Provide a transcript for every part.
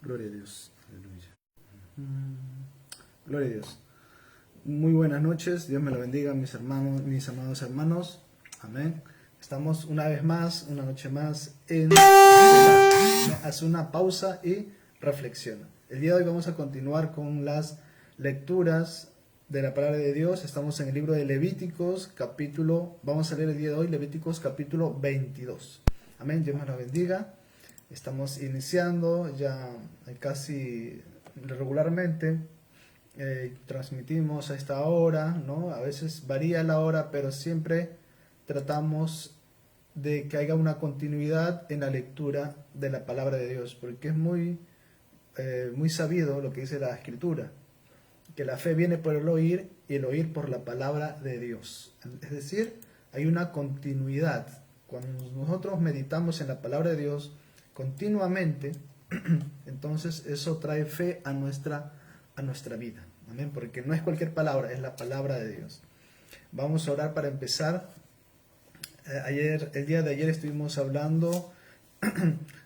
Gloria a Dios. Aleluya. Gloria a Dios. Muy buenas noches. Dios me lo bendiga, mis hermanos, mis amados hermanos. Amén. Estamos una vez más, una noche más en Haz una pausa y reflexiona. El día de hoy vamos a continuar con las lecturas de la palabra de Dios. Estamos en el libro de Levíticos, vamos a leer el día de hoy Levíticos capítulo 22. Amén. Dios me lo bendiga. Estamos iniciando ya casi regularmente. Transmitimos a esta hora, ¿no? A veces varía la hora, pero siempre tratamos de que haya una continuidad en la lectura de la palabra de Dios, porque es muy sabido lo que dice la Escritura, que la fe viene por el oír y el oír por la palabra de Dios. Es decir, hay una continuidad. Cuando nosotros meditamos en la palabra de Dios continuamente, entonces eso trae fe a nuestra vida. Amén, porque no es cualquier palabra, es la palabra de Dios. Vamos a orar para empezar. El día de ayer estuvimos hablando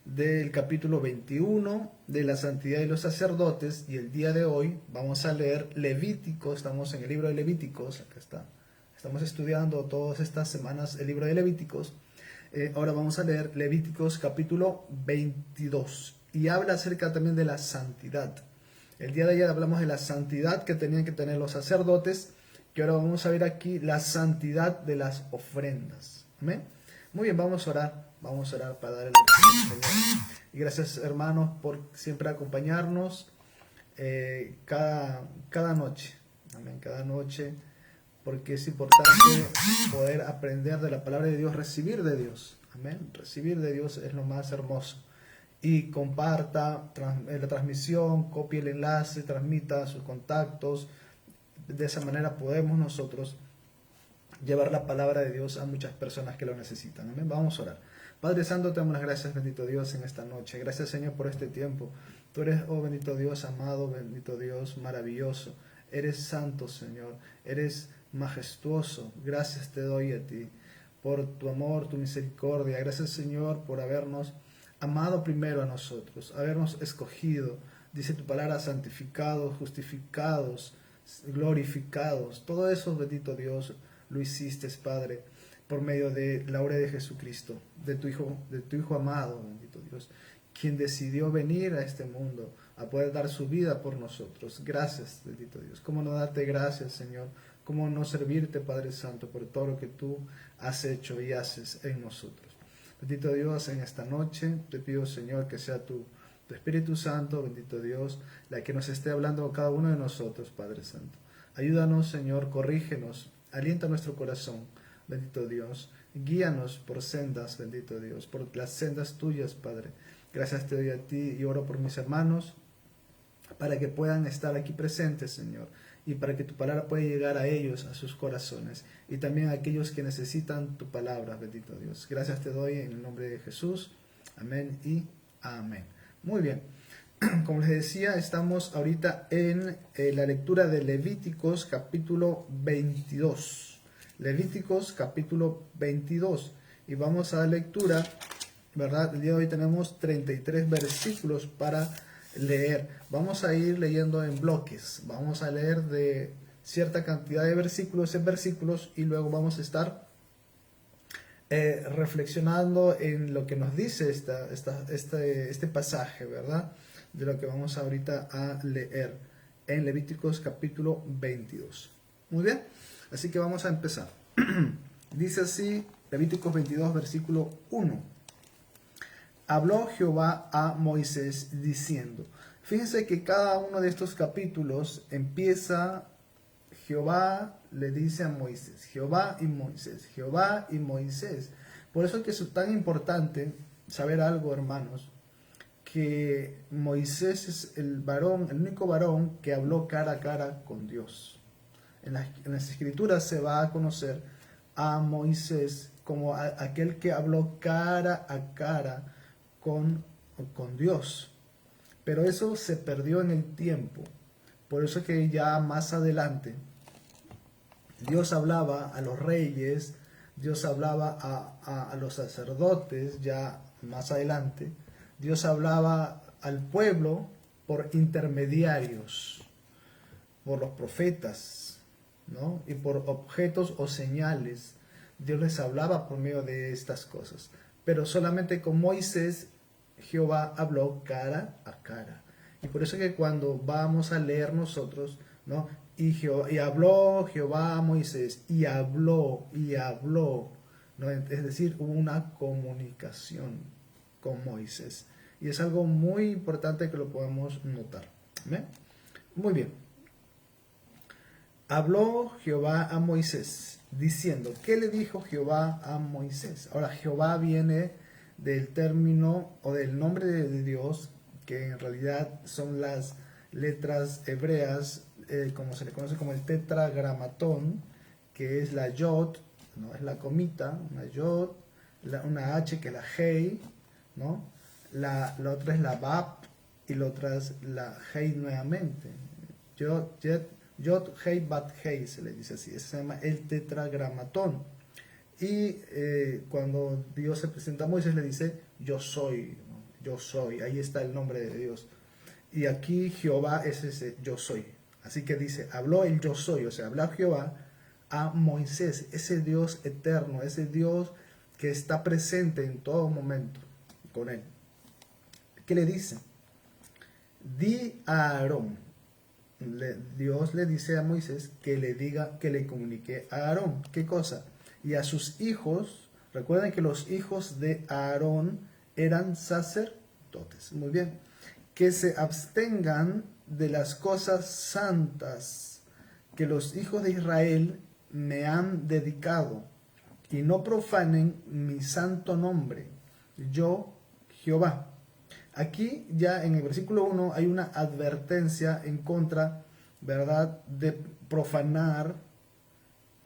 del capítulo 21 de la santidad de los sacerdotes, y el día de hoy vamos a leer Levíticos. Estamos en el libro de Levíticos, acá está. Estamos estudiando todas estas semanas el libro de Levíticos. Ahora vamos a leer Levíticos capítulo 22 y habla acerca también de la santidad. El día de ayer hablamos de la santidad que tenían que tener los sacerdotes, que ahora vamos a ver aquí la santidad de las ofrendas. ¿Amén? Muy bien, vamos a orar para dar el Señor. Y gracias, hermanos, por siempre acompañarnos cada noche. Amén, cada noche, porque es importante poder aprender de la palabra de Dios, recibir de Dios. Amén, recibir de Dios es lo más hermoso. Y comparta la transmisión, copie el enlace, transmita a sus contactos. De esa manera podemos nosotros llevar la palabra de Dios a muchas personas que lo necesitan. Amén. Vamos a orar. Padre Santo, te damos las gracias, bendito Dios, en esta noche. Gracias, Señor, por este tiempo. Tú eres, oh bendito Dios, amado, bendito Dios, maravilloso. Eres santo, Señor. Eres majestuoso. Gracias te doy a ti por tu amor, tu misericordia. Gracias, Señor, por habernos amado primero a nosotros, habernos escogido. Dice tu palabra, santificados, justificados, glorificados. Todo eso, bendito Dios, lo hiciste, Padre, por medio de la obra de Jesucristo, de tu Hijo amado, bendito Dios, quien decidió venir a este mundo a poder dar su vida por nosotros. Gracias, bendito Dios. ¿Cómo no darte gracias, Señor? ¿Cómo no servirte, Padre Santo, por todo lo que tú has hecho y haces en nosotros? Bendito Dios, en esta noche te pido, Señor, que sea tu Espíritu Santo, bendito Dios, la que nos esté hablando a cada uno de nosotros, Padre Santo. Ayúdanos, Señor, corrígenos, alienta nuestro corazón, bendito Dios. Guíanos por sendas, bendito Dios, por las sendas tuyas, Padre. Gracias te doy a ti y oro por mis hermanos, para que puedan estar aquí presentes, Señor, y para que tu palabra pueda llegar a ellos, a sus corazones, y también a aquellos que necesitan tu palabra, bendito Dios. Gracias te doy en el nombre de Jesús. Amén y amén. Muy bien. Como les decía, estamos ahorita en la lectura de Levíticos capítulo 22. Levíticos capítulo 22. Y vamos a la lectura, ¿verdad? El día de hoy tenemos 33 versículos para leer. Vamos a ir leyendo en bloques. Vamos a leer de cierta cantidad de versículos en versículos, y luego vamos a estar reflexionando en lo que nos dice este pasaje, ¿verdad? De lo que vamos ahorita a leer en Levíticos capítulo 22. Muy bien, así que vamos a empezar. Dice así, Levíticos 22, versículo 1. Habló Jehová a Moisés diciendo. Fíjense que cada uno de estos capítulos empieza, Jehová le dice a Moisés, Jehová y Moisés, Jehová y Moisés. Por eso es que es tan importante saber algo, hermanos, que Moisés es el único varón que habló cara a cara con Dios. En las escrituras se va a conocer a Moisés como aquel que habló cara a cara con Dios. Pero eso se perdió en el tiempo. Por eso es que ya más adelante Dios hablaba a los reyes, Dios hablaba a los sacerdotes, ya más adelante Dios hablaba al pueblo por intermediarios, por los profetas, ¿no? Y por objetos o señales. Dios les hablaba por medio de estas cosas. Pero solamente con Moisés, Jehová habló cara a cara. Y por eso que cuando vamos a leer nosotros, ¿no? Y habló Jehová a Moisés, y habló, ¿no? Es decir, hubo una comunicación con Moisés. Y es algo muy importante que lo podemos notar. ¿Ve? Muy bien. Habló Jehová a Moisés, diciendo, ¿qué le dijo Jehová a Moisés? Ahora, Jehová viene del término o del nombre de Dios, que en realidad son las letras hebreas, como se le conoce como el tetragramatón, que es la yod, ¿no? Es la comita, una yod, una h que es la hei, ¿no? La otra es la bab y la otra es la hei nuevamente. Yod, hei, bat, hei se le dice así, se llama el tetragramatón. Y cuando Dios se presenta a Moisés le dice, yo soy, ¿no? Yo soy, ahí está el nombre de Dios. Y aquí Jehová es ese yo soy. Así que dice, habló el yo soy, o sea, habló Jehová a Moisés, ese Dios eterno, ese Dios que está presente en todo momento con él. ¿Qué le dice? Di a Aarón. Dios le dice a Moisés que le diga, que le comunique a Aarón. ¿Qué cosa? Y a sus hijos, recuerden que los hijos de Aarón eran sacerdotes. Muy bien. Que se abstengan de las cosas santas que los hijos de Israel me han dedicado, y no profanen mi santo nombre, yo Jehová. Aquí ya en el versículo 1 hay una advertencia en contra, ¿verdad?, de profanar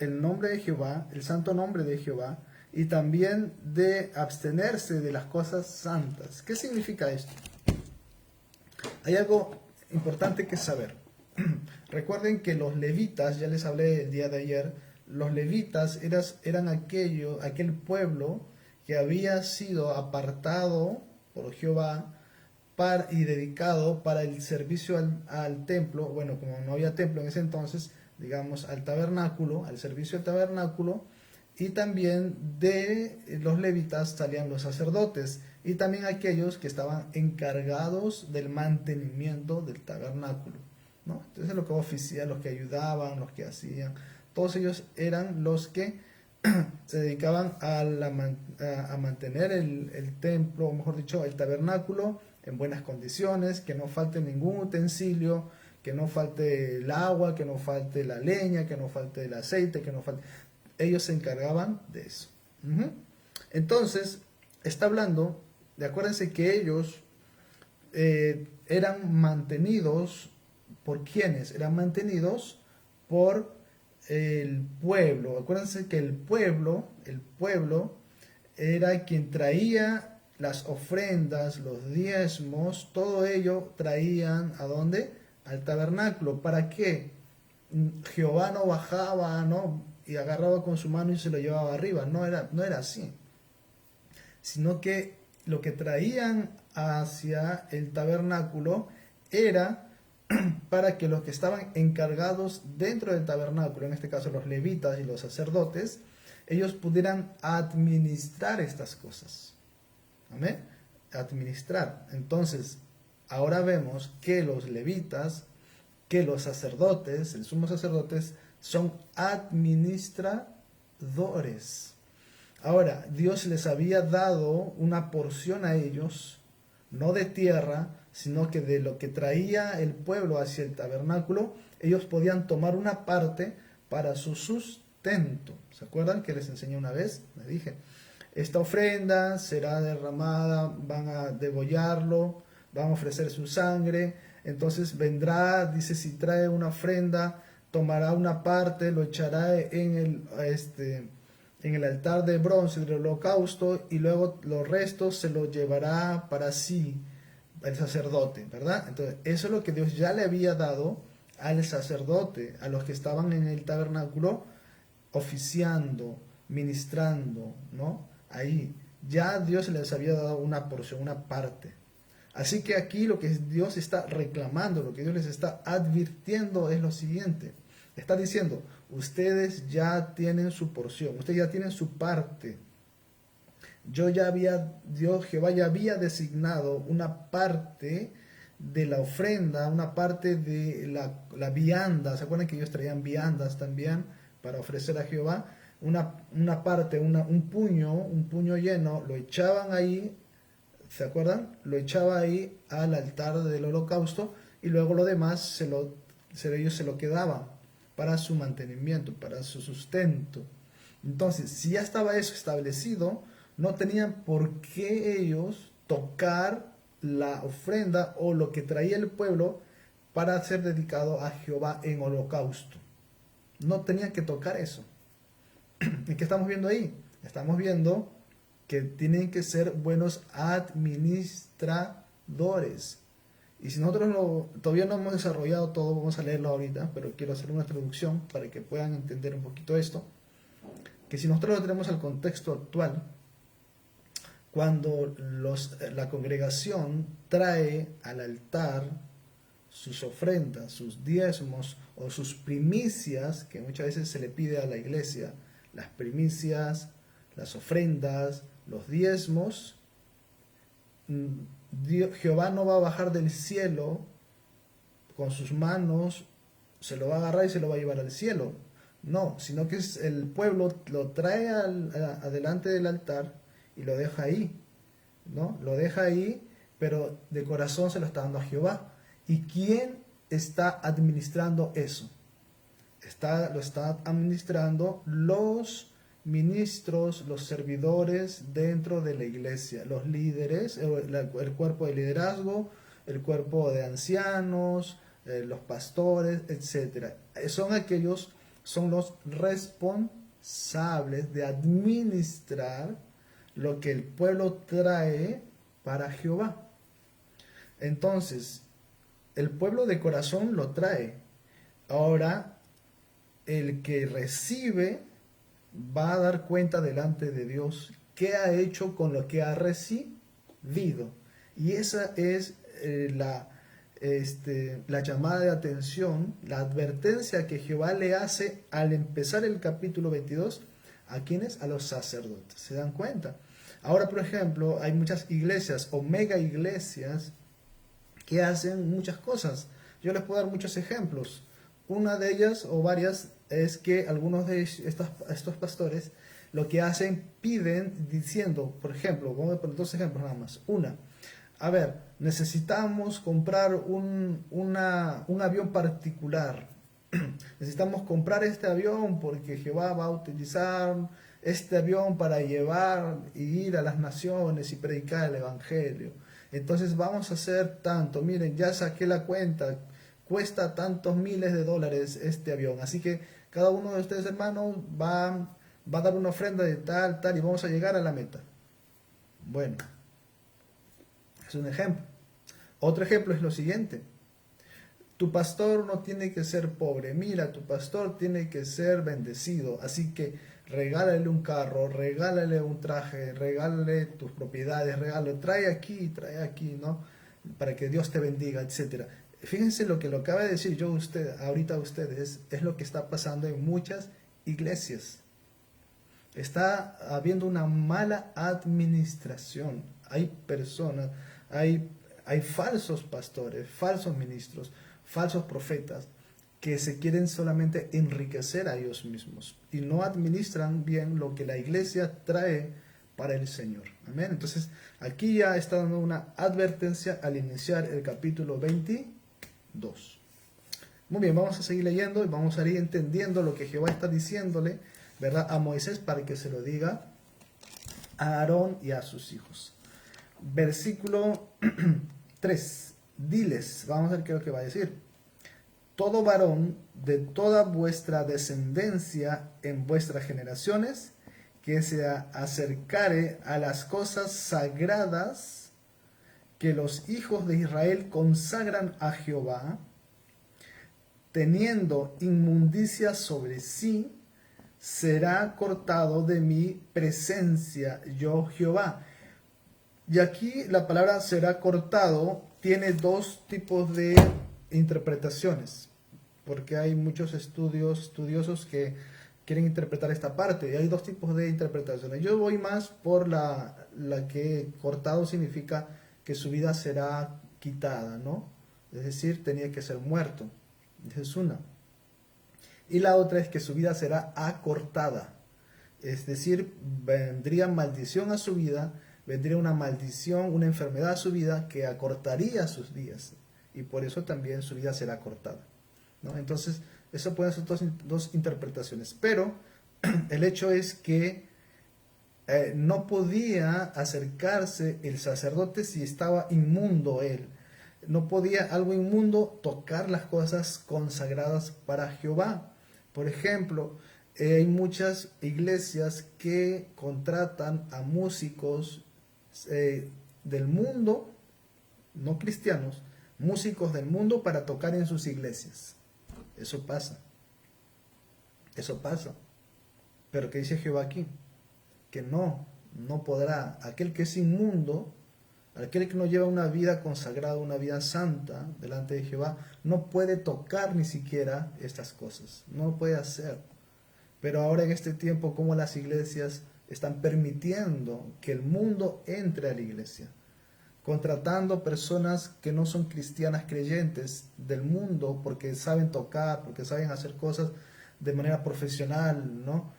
el nombre de Jehová, el santo nombre de Jehová, y también de abstenerse de las cosas santas. ¿Qué significa esto? Hay algo importante que saber. Recuerden que los levitas, ya les hablé el día de ayer, los levitas eran aquel pueblo que había sido apartado por Jehová y dedicado para el servicio al templo. Bueno, como no había templo en ese entonces, digamos al tabernáculo, al servicio al tabernáculo, y también de los levitas salían los sacerdotes y también aquellos que estaban encargados del mantenimiento del tabernáculo, ¿no? Entonces los que oficiaban, los que ayudaban, los que hacían, todos ellos eran los que se dedicaban a mantener el templo, o mejor dicho, el tabernáculo en buenas condiciones, que no falte ningún utensilio, que no falte el agua, que no falte la leña, que no falte el aceite, que no falte... Ellos se encargaban de eso. Entonces, está hablando, acuérdense que ellos eran mantenidos, ¿por quiénes? Eran mantenidos por el pueblo. Acuérdense que el pueblo era quien traía las ofrendas, los diezmos, todo ello traían ¿a dónde? Al tabernáculo. ¿Para qué? Jehová no bajaba, ¿no?, y agarraba con su mano y se lo llevaba arriba. No era así. Sino que lo que traían hacia el tabernáculo era para que los que estaban encargados dentro del tabernáculo, en este caso los levitas y los sacerdotes, ellos pudieran administrar estas cosas. ¿Amén? Administrar. Entonces, ahora vemos que los levitas, que los sacerdotes, el sumo sacerdotes, son administradores. Ahora, Dios les había dado una porción a ellos, no de tierra, sino que de lo que traía el pueblo hacia el tabernáculo, ellos podían tomar una parte para su sustento. ¿Se acuerdan que les enseñé una vez? Les dije, esta ofrenda será derramada, van a degollarlo, van a ofrecer su sangre, entonces vendrá, dice, si trae una ofrenda, tomará una parte, lo echará en el altar de bronce del holocausto, y luego los restos se los llevará para sí el sacerdote, ¿verdad? Entonces, eso es lo que Dios ya le había dado al sacerdote, a los que estaban en el tabernáculo oficiando, ministrando, ¿no? Ahí ya Dios les había dado una porción, una parte. Así que aquí lo que Dios está reclamando, lo que Dios les está advirtiendo es lo siguiente. Está diciendo, ustedes ya tienen su porción, ustedes ya tienen su parte. Jehová ya había designado una parte de la ofrenda, una parte de la vianda. ¿Se acuerdan que ellos traían viandas también para ofrecer a Jehová? Una parte, un puño lleno, lo echaban ahí, ¿se acuerdan? Lo echaba ahí al altar del holocausto y luego lo demás ellos se lo quedaban para su mantenimiento, para su sustento. Entonces, si ya estaba eso establecido, no tenían por qué ellos tocar la ofrenda o lo que traía el pueblo para ser dedicado a Jehová en holocausto. No tenían que tocar eso. ¿Y qué estamos viendo ahí? Estamos viendo que tienen que ser buenos administradores. Y si nosotros todavía no hemos desarrollado todo, vamos a leerlo ahorita, pero quiero hacer una introducción para que puedan entender un poquito esto. Que si nosotros lo tenemos al contexto actual, cuando la congregación trae al altar sus ofrendas, sus diezmos o sus primicias, que muchas veces se le pide a la iglesia, las primicias, las ofrendas, los diezmos, Jehová no va a bajar del cielo con sus manos, se lo va a agarrar y se lo va a llevar al cielo. No, sino que el pueblo lo trae adelante del altar y lo deja ahí, ¿no? Lo deja ahí, pero de corazón se lo está dando a Jehová. ¿Y quién está administrando eso? Lo está administrando los ministros, los servidores dentro de la iglesia, los líderes, el cuerpo de liderazgo, el cuerpo de ancianos, los pastores, etc. Son los responsables de administrar lo que el pueblo trae para Jehová. Entonces, el pueblo de corazón lo trae. Ahora, el que recibe va a dar cuenta delante de Dios qué ha hecho con lo que ha recibido. Y esa es la llamada de atención, la advertencia que Jehová le hace al empezar el capítulo 22. ¿A quiénes? A los sacerdotes. ¿Se dan cuenta? Ahora, por ejemplo, hay muchas iglesias o mega iglesias que hacen muchas cosas. Yo les puedo dar muchos ejemplos. Una de ellas o varias es que algunos de estos pastores lo que hacen, piden diciendo, por ejemplo, vamos a poner dos ejemplos nada más. A ver, necesitamos comprar un avión particular. Necesitamos comprar este avión porque Jehová va a utilizar este avión para llevar y ir a las naciones y predicar el evangelio. Entonces vamos a hacer tanto. Miren, ya saqué la cuenta. Cuesta tantos miles de dólares este avión. Así que cada uno de ustedes, hermanos, va a dar una ofrenda de tal y vamos a llegar a la meta. Bueno, es un ejemplo. Otro ejemplo es lo siguiente. Tu pastor no tiene que ser pobre. Mira, tu pastor tiene que ser bendecido. Así que regálale un carro, regálale un traje, regálale tus propiedades, trae aquí, ¿no? Para que Dios te bendiga, etcétera. Fíjense lo que lo acaba de decir yo ahorita a ustedes, es lo que está pasando en muchas iglesias. Está habiendo una mala administración. Hay personas, hay falsos pastores, falsos ministros, falsos profetas que se quieren solamente enriquecer a ellos mismos y no administran bien lo que la iglesia trae para el Señor. Amén. Entonces, aquí ya está dando una advertencia al iniciar el capítulo 22. Muy bien, vamos a seguir leyendo y vamos a ir entendiendo lo que Jehová está diciéndole, ¿verdad?, a Moisés para que se lo diga a Aarón y a sus hijos. Versículo 3. Diles, vamos a ver qué es lo que va a decir. Todo varón de toda vuestra descendencia en vuestras generaciones que se acercare a las cosas sagradas que los hijos de Israel consagran a Jehová, teniendo inmundicia sobre sí, será cortado de mi presencia, yo Jehová. Y aquí la palabra será cortado tiene dos tipos de interpretaciones, porque hay muchos estudiosos que quieren interpretar esta parte, y hay dos tipos de interpretaciones. Yo voy más por la que cortado significa que su vida será quitada, ¿no? Es decir, tenía que ser muerto. Esa es una. Y la otra es que su vida será acortada. Es decir, vendría maldición a su vida, vendría una maldición, una enfermedad a su vida que acortaría sus días. Y por eso también su vida será cortada, ¿no? Entonces, eso pueden ser dos interpretaciones. Pero el hecho es que no podía acercarse el sacerdote si estaba inmundo él. No podía algo inmundo tocar las cosas consagradas para Jehová. Por ejemplo, hay muchas iglesias que contratan a músicos del mundo, no cristianos, músicos del mundo para tocar en sus iglesias. Eso pasa. Eso pasa. Pero ¿qué dice Jehová aquí? Que no podrá. Aquel que es inmundo, aquel que no lleva una vida consagrada, una vida santa delante de Jehová, no puede tocar ni siquiera estas cosas. No lo puede hacer. Pero ahora en este tiempo, como las iglesias están permitiendo que el mundo entre a la iglesia, contratando personas que no son cristianas creyentes del mundo porque saben tocar, porque saben hacer cosas de manera profesional, ¿no?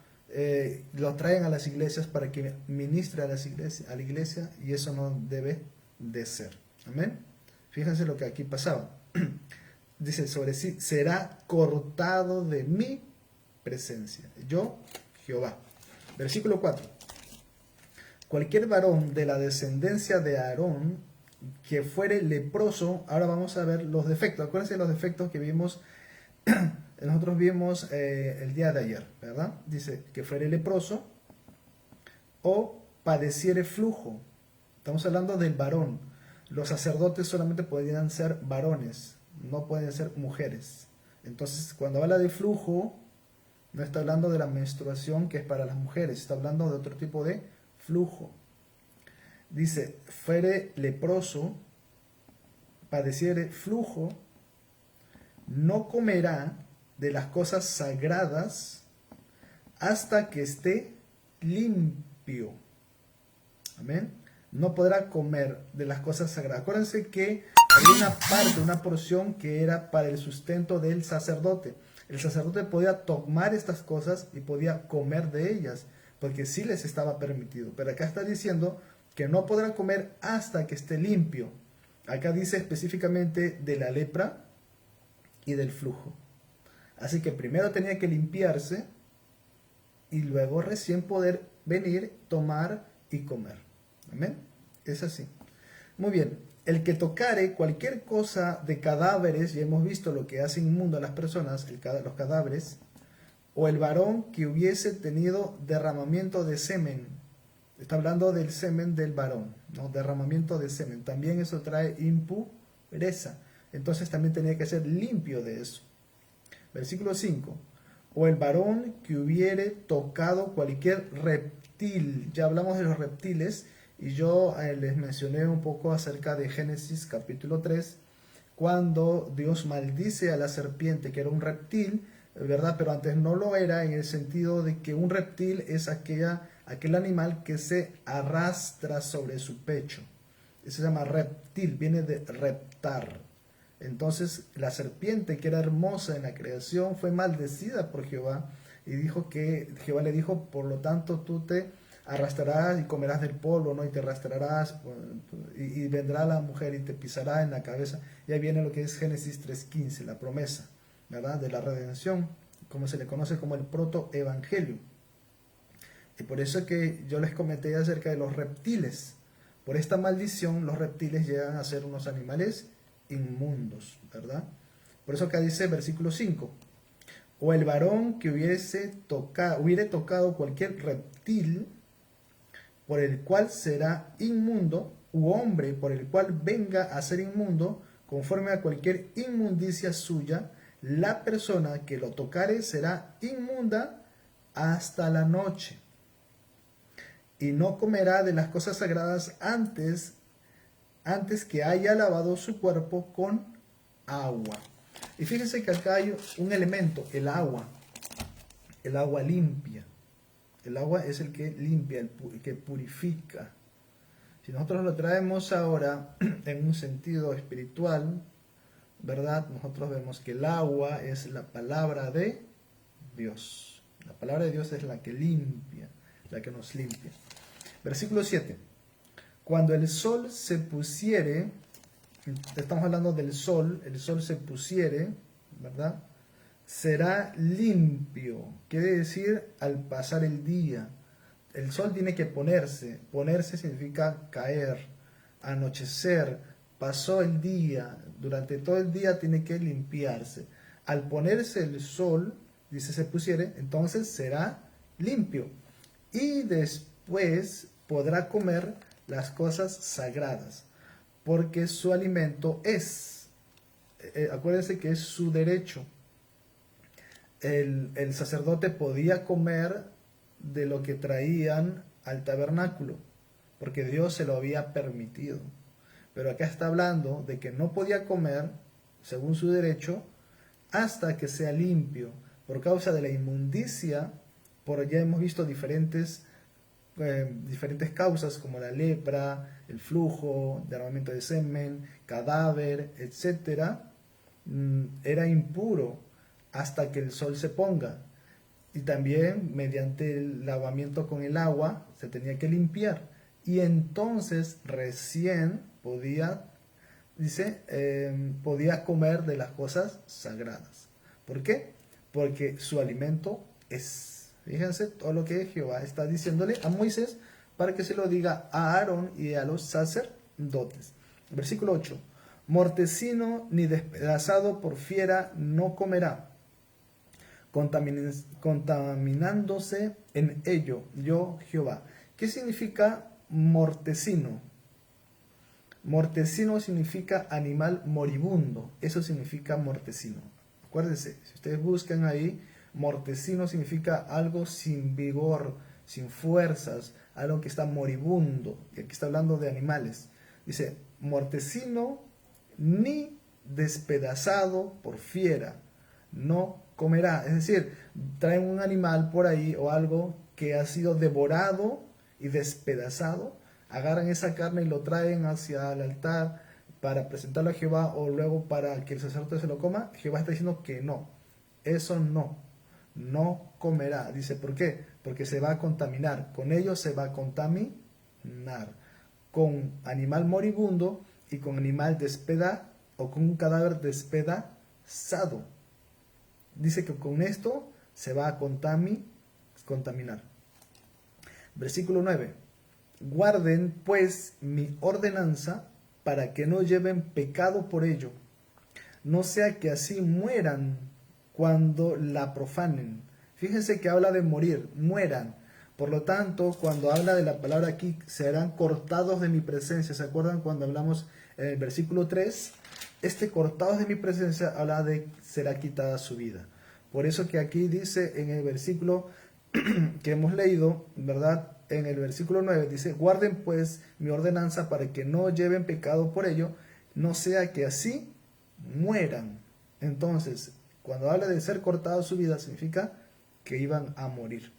Lo traen a las iglesias para que ministre a la iglesia, y eso no debe de ser. Amén. Fíjense lo que aquí pasaba. Dice sobre sí, será cortado de mi presencia. Yo, Jehová. Versículo 4. Cualquier varón de la descendencia de Aarón que fuere leproso, ahora vamos a ver los defectos. Acuérdense de los defectos que vimos, nosotros vimos el día de ayer, ¿verdad? Dice que fuere leproso o padeciere flujo. Estamos hablando del varón. Los sacerdotes solamente podían ser varones, no pueden ser mujeres. Entonces, cuando habla de flujo, no está hablando de la menstruación que es para las mujeres, está hablando de otro tipo de flujo. Dice, fuere leproso, padeciere flujo, no comerá de las cosas sagradas hasta que esté limpio. Amén. No podrá comer de las cosas sagradas. Acuérdense que había una parte, una porción que era para el sustento del sacerdote. El sacerdote podía tomar estas cosas y podía comer de ellas, porque sí les estaba permitido. Pero acá está diciendo que no podrá comer hasta que esté limpio. Acá dice específicamente de la lepra y del flujo. Así que primero tenía que limpiarse y luego recién poder venir, tomar y comer. Amén. Es así. Muy bien. El que tocare cualquier cosa de cadáveres, ya hemos visto lo que hace inmundo a las personas, los cadáveres, o el varón que hubiese tenido derramamiento de semen. Está hablando del semen del varón, ¿no? Derramamiento de semen. También eso trae impureza. Entonces también tenía que ser limpio de eso. Versículo 5. O el varón que hubiere tocado cualquier reptil. Ya hablamos de los reptiles y yo les mencioné un poco acerca de Génesis capítulo 3, cuando Dios maldice a la serpiente, que era un reptil, ¿verdad? Pero antes no lo era, en el sentido de que un reptil es aquel animal que se arrastra sobre su pecho. Eso se llama reptil, viene de reptar. Entonces la serpiente, que era hermosa en la creación, fue maldecida por Jehová, y Jehová le dijo, por lo tanto tú te arrastrarás y comerás del polvo, ¿no? Y te arrastrarás y vendrá la mujer y te pisará en la cabeza. Y ahí viene lo que es Génesis 3:15, la promesa, ¿verdad? De la redención, como se le conoce como el protoevangelio. Y por eso que yo les comenté acerca de los reptiles. Por esta maldición, los reptiles llegan a ser unos animales inmundos, ¿verdad? Por eso acá dice versículo 5. O el varón que hubiere tocado cualquier reptil por el cual será inmundo, u hombre por el cual venga a ser inmundo, conforme a cualquier inmundicia suya, la persona que lo tocare será inmunda hasta la noche. y no comerá de las cosas sagradas antes que haya lavado su cuerpo con agua. Y fíjense que acá hay un elemento, el agua limpia. El agua es el que limpia, el que purifica. Si nosotros lo traemos ahora en un sentido espiritual, ¿verdad? Nosotros vemos que el agua es la palabra de Dios. La palabra de Dios es la que limpia, la que nos limpia. Versículo 7. Cuando el sol se pusiere, estamos hablando del sol, el sol se pusiere, ¿verdad? Será limpio, quiere decir al pasar el día. El sol tiene que ponerse, ponerse significa caer, anochecer, pasó el día, durante todo el día tiene que limpiarse. Al ponerse el sol, dice se pusiere, entonces será limpio. Y después podrá comer las cosas sagradas, porque su alimento es, acuérdense que es su derecho. El sacerdote podía comer de lo que traían al tabernáculo, porque Dios se lo había permitido. Pero acá está hablando de que no podía comer, según su derecho, hasta que sea limpio, por causa de la inmundicia, ya hemos visto diferentes causas como la lepra, el flujo, derramamiento de semen, cadáver, etcétera. Era impuro hasta que el sol se ponga. Y también mediante el lavamiento con el agua se tenía que limpiar. Y entonces recién podía comer de las cosas sagradas. ¿Por qué? Porque su alimento es. Fíjense todo lo que Jehová está diciéndole a Moisés para que se lo diga a Aarón y a los sacerdotes. Versículo 8. Mortecino ni despedazado por fiera no comerá, contaminándose en ello, yo Jehová. ¿Qué significa mortecino? Mortecino significa animal moribundo, eso significa mortecino. Acuérdense, si ustedes buscan ahí, mortecino significa algo sin vigor, sin fuerzas, algo que está moribundo. Y aquí está hablando de animales. Dice, mortecino ni despedazado por fiera no comerá. Es decir, traen un animal por ahí o algo que ha sido devorado y despedazado, agarran esa carne y lo traen hacia el altar para presentarlo a Jehová o luego para que el sacerdote se lo coma. Jehová está diciendo que no, eso no comerá. Dice, ¿por qué? Porque se va a contaminar, con ello se va a contaminar, con animal moribundo y con animal despedazado o con un cadáver despedazado. Dice que con esto se va a contaminar. Versículo 9. Guarden pues mi ordenanza para que no lleven pecado por ello, no sea que así mueran cuando la profanen. Fíjense que habla de morir, mueran. Por lo tanto, cuando habla de la palabra aquí, serán cortados de mi presencia. ¿Se acuerdan cuando hablamos en el versículo 3? Este cortados de mi presencia habla de será quitada su vida. Por eso que aquí dice en el versículo que hemos leído, ¿verdad? En el versículo 9 dice, guarden pues mi ordenanza para que no lleven pecado por ello, no sea que así mueran. Entonces, cuando habla de ser cortado su vida, significa que iban a morir.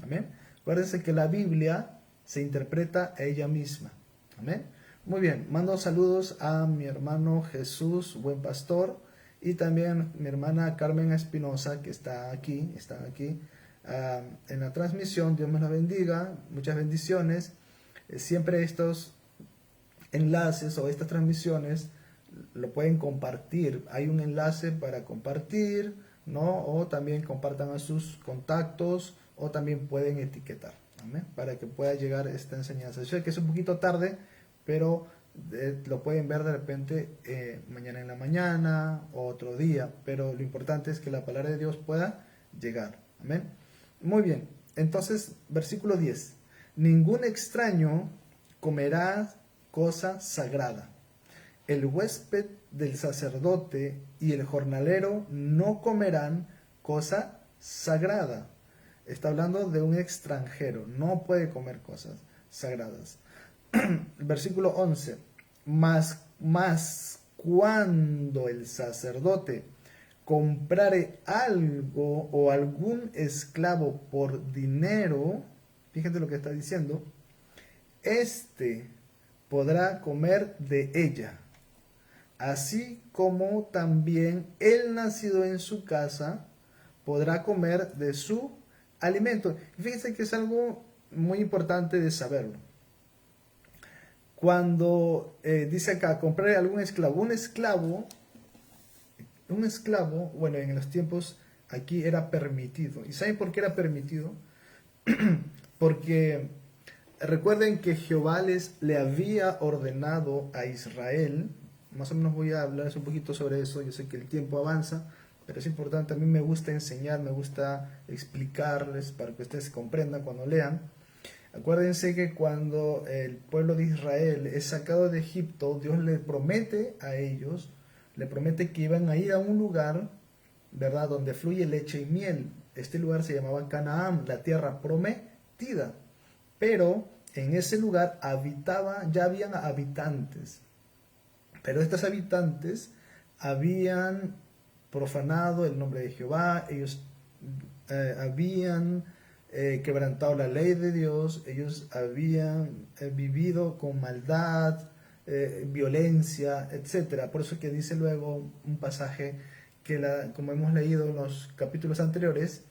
Amén. Acuérdense que la Biblia se interpreta a ella misma. Amén. Muy bien, mando saludos a mi hermano Jesús, buen pastor, y también mi hermana Carmen Espinosa, que está aquí en la transmisión. Dios me la bendiga, muchas bendiciones. Siempre estos enlaces o estas transmisiones lo pueden compartir. Hay un enlace para compartir, ¿no? O también compartan a sus contactos o también pueden etiquetar, ¿amén? Para que pueda llegar esta enseñanza. Yo sé que es un poquito tarde, pero lo pueden ver de repente mañana en la mañana o otro día, pero lo importante es que la palabra de Dios pueda llegar, amén. Muy bien, entonces versículo 10, ningún extraño comerá cosa sagrada, el huésped del sacerdote y el jornalero no comerán cosa sagrada, Está hablando de un extranjero, no puede comer cosas sagradas. Versículo 11, más cuando el sacerdote comprare algo o algún esclavo por dinero, fíjate lo que está diciendo, este podrá comer de ella, así como también el nacido en su casa podrá comer de su alimento. Fíjense que es algo muy importante de saberlo. Cuando dice acá, comprar algún esclavo, un esclavo, bueno, en los tiempos aquí era permitido. ¿Y saben por qué era permitido? Porque recuerden que Jehová le había ordenado a Israel, más o menos voy a hablarles un poquito sobre eso, yo sé que el tiempo avanza, pero es importante, a mí me gusta enseñar, me gusta explicarles para que ustedes comprendan cuando lean. Acuérdense que cuando el pueblo de Israel es sacado de Egipto, Dios le promete a ellos, le promete que iban a ir a un lugar, ¿verdad?, donde fluye leche y miel. Este lugar se llamaba Canaán, la tierra prometida. Pero en ese lugar ya habían habitantes. Pero estos habitantes habían profanado el nombre de Jehová, ellos habían quebrantado la ley de Dios, ellos habían vivido con maldad, violencia, etcétera. Por eso que dice luego un pasaje que, como hemos leído en los capítulos anteriores,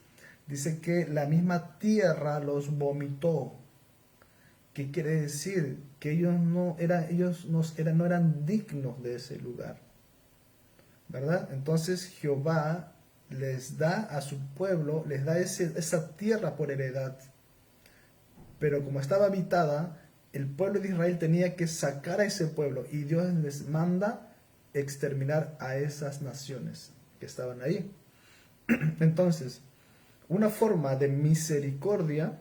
dice que la misma tierra los vomitó. ¿Qué quiere decir? Que ellos no eran dignos de ese lugar, ¿verdad? Entonces Jehová les da a su pueblo, les da esa tierra por heredad. Pero como estaba habitada, el pueblo de Israel tenía que sacar a ese pueblo y Dios les manda exterminar a esas naciones que estaban ahí. Entonces, una forma de misericordia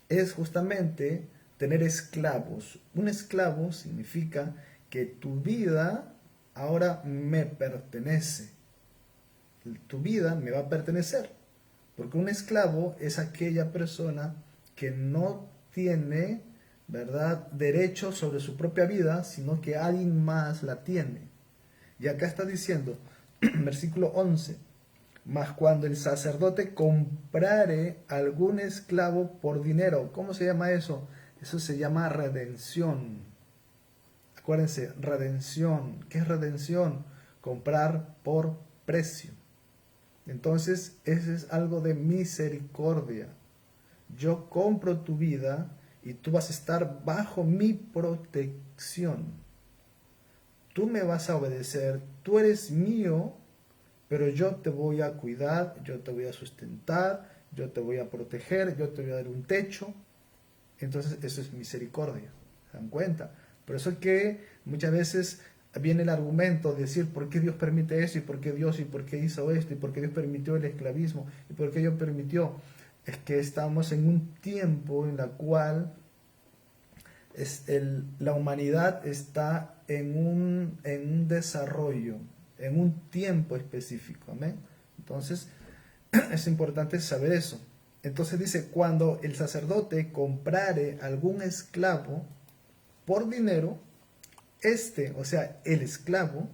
es justamente tener esclavos. Un esclavo significa que tu vida ahora me pertenece. Tu vida me va a pertenecer. Porque un esclavo es aquella persona que no tiene, ¿verdad?, derecho sobre su propia vida, sino que alguien más la tiene. Y acá está diciendo, versículo 11, mas cuando el sacerdote comprare algún esclavo por dinero, ¿cómo se llama eso? Eso se llama redención. Acuérdense, redención. ¿Qué es redención? Comprar por precio. Entonces, ese es algo de misericordia. Yo compro tu vida y tú vas a estar bajo mi protección. Tú me vas a obedecer, tú eres mío, pero yo te voy a cuidar, yo te voy a sustentar, yo te voy a proteger, yo te voy a dar un techo. Entonces eso es misericordia, ¿se dan cuenta? Por eso es que muchas veces viene el argumento de decir por qué Dios permite eso y por qué hizo esto y por qué Dios permitió el esclavismo y por qué Dios permitió. Es que estamos en un tiempo en la cual la humanidad está en un desarrollo, en un tiempo específico. ¿Amén? Entonces, es importante saber eso. Entonces dice, cuando el sacerdote comprare algún esclavo por dinero, o sea, el esclavo,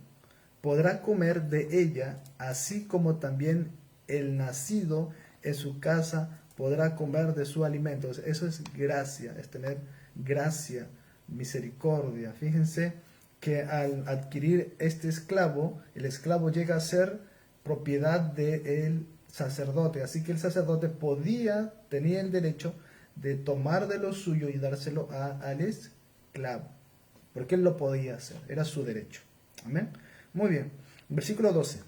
podrá comer de ella, así como también el nacido en su casa podrá comer de su alimento. Eso es gracia, es tener gracia, misericordia. Fíjense que al adquirir este esclavo, el esclavo llega a ser propiedad del sacerdote. Así que el sacerdote tenía el derecho de tomar de lo suyo y dárselo al esclavo. Porque él lo podía hacer, era su derecho. Amén. Muy bien. Versículo 12.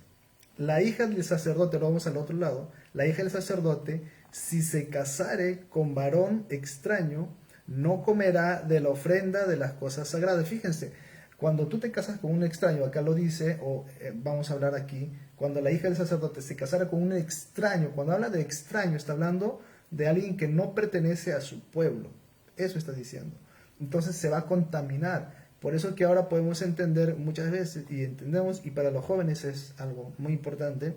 La hija del sacerdote, lo vamos al otro lado, la hija del sacerdote, si se casare con varón extraño, no comerá de la ofrenda de las cosas sagradas. Fíjense, cuando tú te casas con un extraño, acá lo dice, vamos a hablar aquí, cuando la hija del sacerdote se casara con un extraño, cuando habla de extraño, está hablando de alguien que no pertenece a su pueblo. Eso está diciendo. Entonces se va a contaminar. Por eso que ahora podemos entender muchas veces, y entendemos, y para los jóvenes es algo muy importante,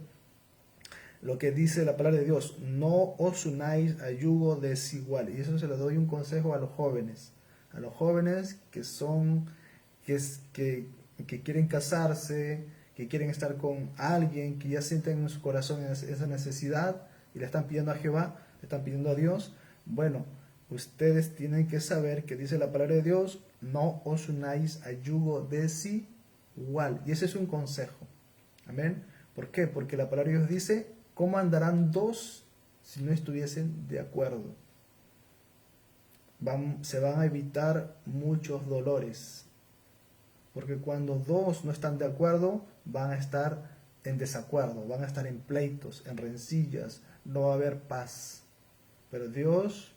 lo que dice la palabra de Dios: no os unáis a yugo desigual. Y eso se lo doy un consejo a los jóvenes que son, que quieren casarse, que quieren estar con alguien, que ya sienten en su corazón esa necesidad y le están pidiendo a Jehová, le están pidiendo a Dios. Bueno, ustedes tienen que saber que dice la palabra de Dios: no os unáis a yugo desigual. Y ese es un consejo. Amén. ¿Por qué? Porque la palabra de Dios dice: ¿cómo andarán dos si no estuviesen de acuerdo? Se van a evitar muchos dolores. Porque cuando dos no están de acuerdo, van a estar en desacuerdo, van a estar en pleitos, en rencillas, no va a haber paz. Pero Dios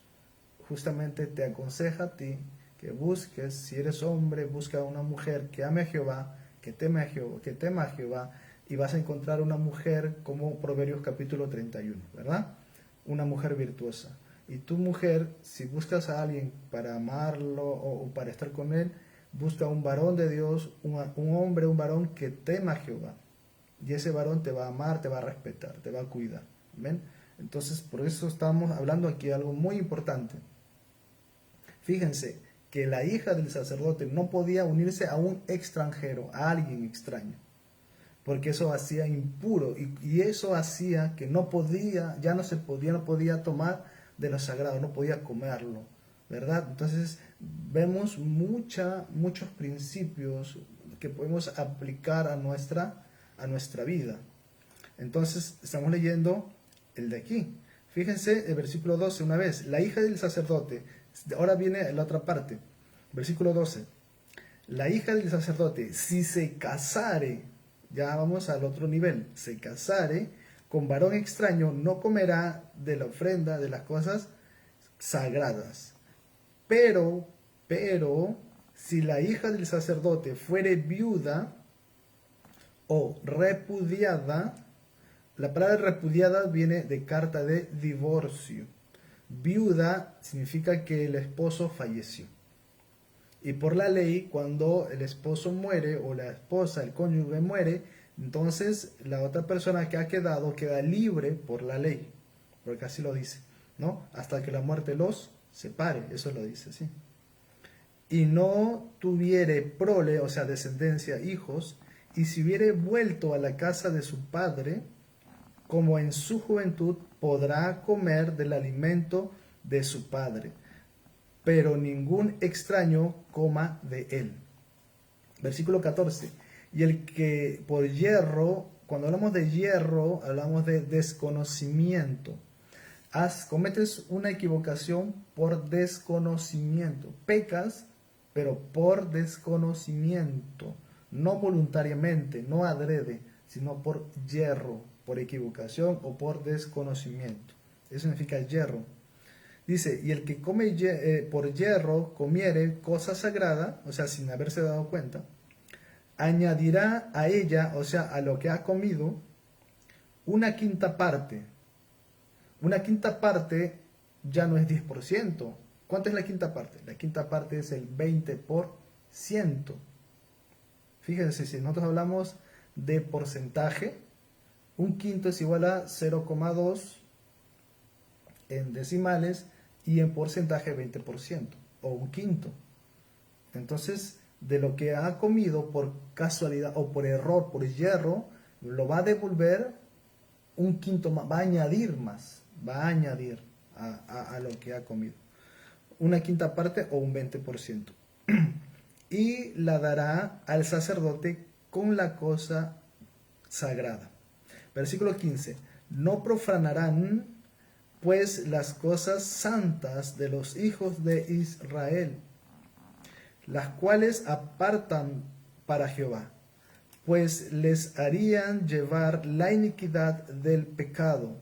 justamente te aconseja a ti que busques, si eres hombre, busca una mujer que ame a Jehová, que tema a Jehová, y vas a encontrar una mujer como Proverbios capítulo 31, ¿verdad? Una mujer virtuosa. Y tu mujer, si buscas a alguien para amarlo o para estar con él, busca un varón de Dios, un varón que tema a Jehová. Y ese varón te va a amar, te va a respetar, te va a cuidar. ¿Ven? Entonces, por eso estamos hablando aquí de algo muy importante. Fíjense que la hija del sacerdote no podía unirse a un extranjero, a alguien extraño, porque eso hacía impuro y eso hacía que no podía tomar de lo sagrado, no podía comerlo, ¿verdad? Entonces vemos muchos principios que podemos aplicar a nuestra vida. Entonces estamos leyendo el de aquí. Fíjense el versículo 12 una vez: la hija del sacerdote. Ahora viene la otra parte, versículo 12. La hija del sacerdote, si se casare, ya vamos al otro nivel, se casare con varón extraño, no comerá de la ofrenda, de las cosas sagradas. Pero, si la hija del sacerdote fuere viuda o repudiada, la palabra repudiada viene de carta de divorcio. Viuda significa que el esposo falleció. Y por la ley, cuando el esposo muere o la esposa, el cónyuge muere, entonces la otra persona que ha quedado queda libre por la ley, porque así lo dice, ¿no? Hasta que la muerte los separe, eso lo dice, ¿sí? Y no tuviere prole, o sea, descendencia, hijos, y si hubiere vuelto a la casa de su padre, como en su juventud, podrá comer del alimento de su padre, pero ningún extraño coma de él. Versículo 14. Y el que por hierro, cuando hablamos de hierro, hablamos de desconocimiento. Cometes una equivocación por desconocimiento. Pecas, pero por desconocimiento. No voluntariamente, no adrede, sino por hierro, por equivocación o por desconocimiento. Eso significa hierro. Dice: y el que come por hierro comiere cosa sagrada, o sea, sin haberse dado cuenta, añadirá a ella, o sea, a lo que ha comido, una quinta parte. Una quinta parte ya no es 10%. ¿Cuánto es la quinta parte? La quinta parte es el 20%. Fíjense, si nosotros hablamos de porcentaje, un quinto es igual a 0,2 en decimales y en porcentaje 20%, o un quinto. Entonces, de lo que ha comido por casualidad o por error, por hierro, lo va a devolver un quinto más, va a añadir más, va a añadir a lo que ha comido. Una quinta parte o un 20%. Y la dará al sacerdote con la cosa sagrada. Versículo 15. No profanarán pues las cosas santas de los hijos de Israel, las cuales apartan para Jehová, pues les harían llevar la iniquidad del pecado,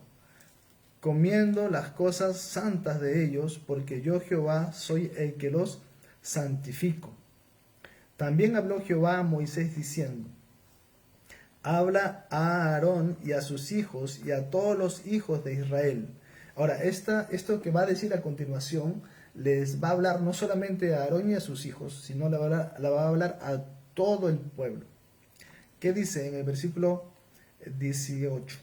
comiendo las cosas santas de ellos, porque yo Jehová soy el que los santifico. También habló Jehová a Moisés diciendo: habla a Aarón y a sus hijos y a todos los hijos de Israel. Ahora, esto que va a decir a continuación, les va a hablar no solamente a Aarón y a sus hijos, sino la va a hablar a todo el pueblo. ¿Qué dice en el versículo 18?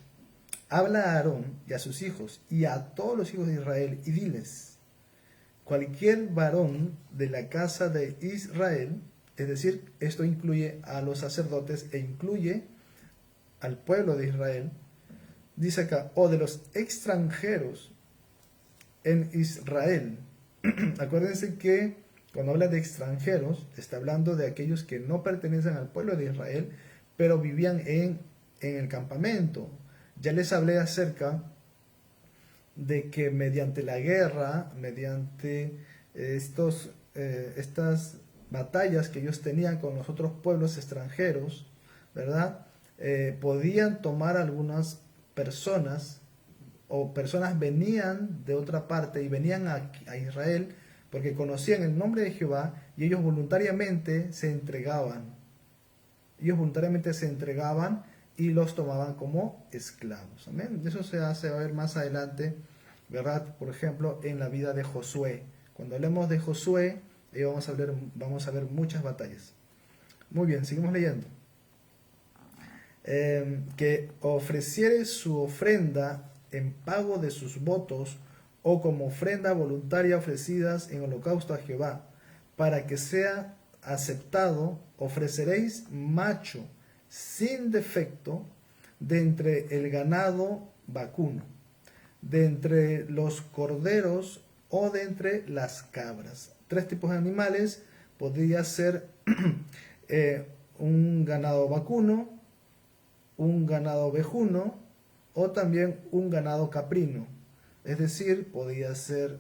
habla a Aarón y a sus hijos y a todos los hijos de Israel y diles, cualquier varón de la casa de Israel, es decir, esto incluye a los sacerdotes e incluye al pueblo de Israel, dice acá, o de los extranjeros en Israel. Acuérdense que cuando habla de extranjeros, está hablando de aquellos que no pertenecen al pueblo de Israel, pero vivían en el campamento. Ya les hablé acerca de que mediante la guerra, mediante estas batallas que ellos tenían con los otros pueblos extranjeros, ¿verdad? Podían tomar algunas personas, o personas venían de otra parte y venían a Israel porque conocían el nombre de Jehová y ellos voluntariamente se entregaban. Ellos voluntariamente se entregaban y los tomaban como esclavos. Amén. Eso se va a ver más adelante, ¿verdad? Por ejemplo, en la vida de Josué. Cuando hablemos de Josué, vamos a ver muchas batallas. Muy bien, seguimos leyendo. Que ofreciere su ofrenda en pago de sus votos o como ofrenda voluntaria ofrecidas en holocausto a Jehová, para que sea aceptado, ofreceréis macho sin defecto de entre el ganado vacuno, de entre los corderos o de entre las cabras. 3 tipos de animales. Podría ser un ganado vacuno, un ganado ovejuno o también un ganado caprino. Es decir, podía ser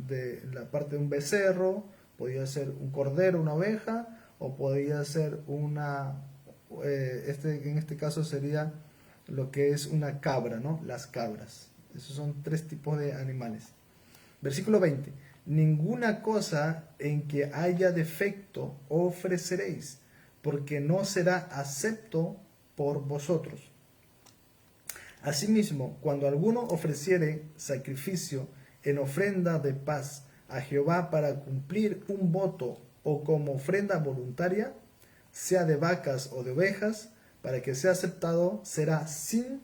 de la parte de un becerro, podía ser un cordero, una oveja, o podía ser en este caso sería lo que es una cabra, ¿no? Las cabras. Esos son 3 tipos de animales. Versículo 20. Ninguna cosa en que haya defecto ofreceréis, porque no será acepto por vosotros. Asimismo, cuando alguno ofreciere sacrificio en ofrenda de paz a Jehová para cumplir un voto o como ofrenda voluntaria, sea de vacas o de ovejas, para que sea aceptado, será sin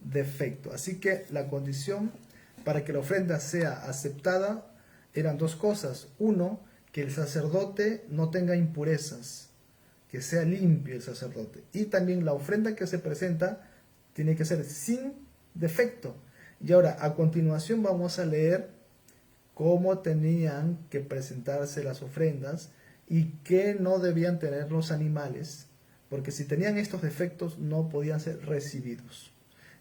defecto. Así que la condición para que la ofrenda sea aceptada eran 2 cosas. 1, que el sacerdote no tenga impurezas, que sea limpio el sacerdote. Y también la ofrenda que se presenta tiene que ser sin defecto. Y ahora, a continuación vamos a leer cómo tenían que presentarse las ofrendas y qué no debían tener los animales, porque si tenían estos defectos no podían ser recibidos.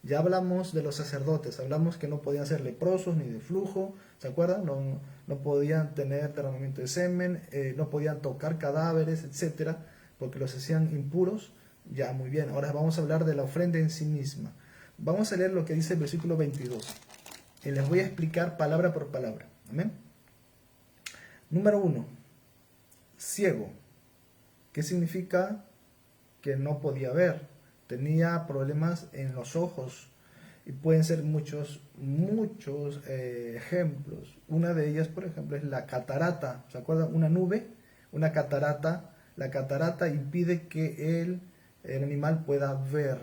Ya hablamos de los sacerdotes, hablamos que no podían ser leprosos ni de flujo, ¿se acuerdan? No podían tener derramamiento de semen, no podían tocar cadáveres, etcétera, porque los hacían impuros. Ya, muy bien. Ahora vamos a hablar de la ofrenda en sí misma. Vamos a leer lo que dice el versículo 22. Y les voy a explicar palabra por palabra. Amén. Número 1. Ciego. ¿Qué significa? Que no podía ver. Tenía problemas en los ojos. Y pueden ser muchos ejemplos. Una de ellas, por ejemplo, es la catarata. ¿Se acuerdan? Una nube, una catarata. La catarata impide que el animal pueda ver.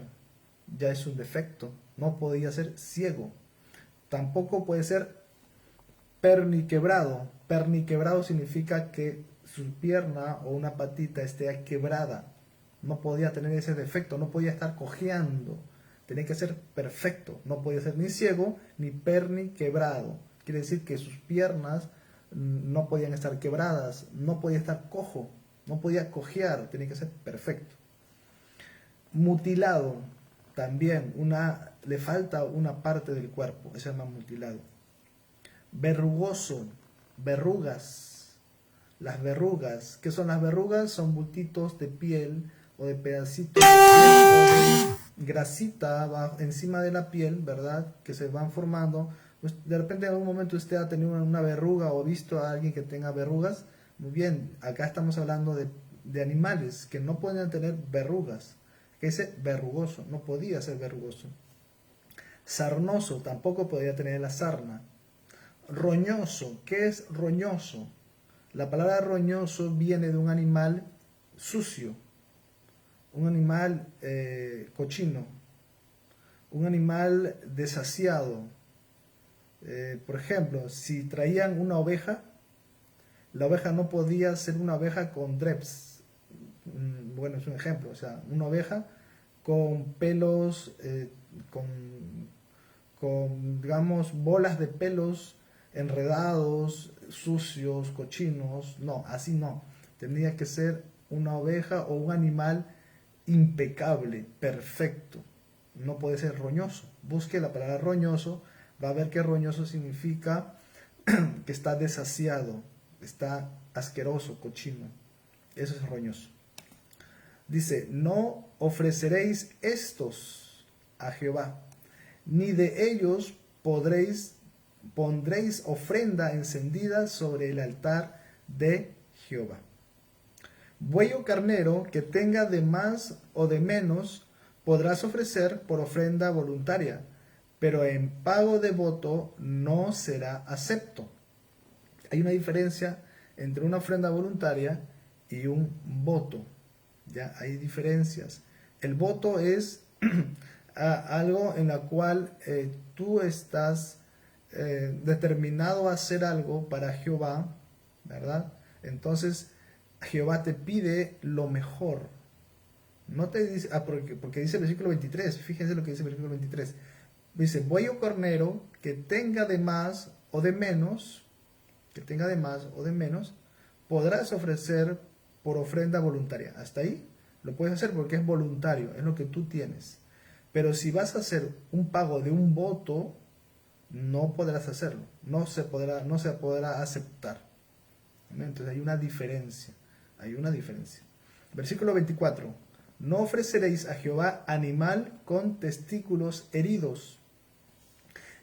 Ya es un defecto. No podía ser ciego. Tampoco puede ser perniquebrado. Perniquebrado significa que su pierna o una patita esté quebrada. No podía tener ese defecto, no podía estar cojeando. Tenía que ser perfecto. No podía ser ni ciego ni perniquebrado. Quiere decir que sus piernas no podían estar quebradas, no podía estar cojo, no podía cojear, tenía que ser perfecto. Mutilado, también le falta una parte del cuerpo, se llama mutilado. Verrugoso, verrugas. Las verrugas, ¿qué son las verrugas? Son bultitos de piel o de pedacitos de piel o de grasita encima de la piel, ¿verdad? Que se van formando. Pues de repente en algún momento usted ha tenido una verruga o visto a alguien que tenga verrugas. Muy bien, acá estamos hablando de animales que no podían tener verrugas. Que ese verrugoso, no podía ser verrugoso. Sarnoso, tampoco podía tener la sarna. Roñoso, ¿qué es roñoso? La palabra roñoso viene de un animal sucio, un animal cochino, un animal desasiado. Por ejemplo, si traían una oveja, la oveja no podía ser una oveja con dreps. Bueno, es un ejemplo, o sea, una oveja con pelos, digamos, bolas de pelos enredados, sucios, cochinos. No, así no. Tendría que ser una oveja o un animal impecable, perfecto. No puede ser roñoso. Busque la palabra roñoso, va a ver que roñoso significa que está desasiado, está asqueroso, cochino. Eso es roñoso. Dice, no ofreceréis estos a Jehová, ni de ellos pondréis ofrenda encendida sobre el altar de Jehová. Buey o carnero que tenga de más o de menos podrás ofrecer por ofrenda voluntaria, pero en pago de voto no será acepto. Hay una diferencia entre una ofrenda voluntaria y un voto. Ya hay diferencias. El voto es algo en la cual tú estás determinado a hacer algo para Jehová, ¿verdad? Entonces Jehová te pide lo mejor. No te dice, porque dice el versículo 23, fíjense lo que dice el versículo 23. Dice, buey o carnero que tenga de más o de menos, podrás ofrecer por ofrenda voluntaria. Hasta ahí lo puedes hacer porque es voluntario, es lo que tú tienes. Pero si vas a hacer un pago de un voto, no podrás hacerlo, no se podrá aceptar. Entonces hay una diferencia, Versículo 24, no ofreceréis a Jehová animal con testículos heridos.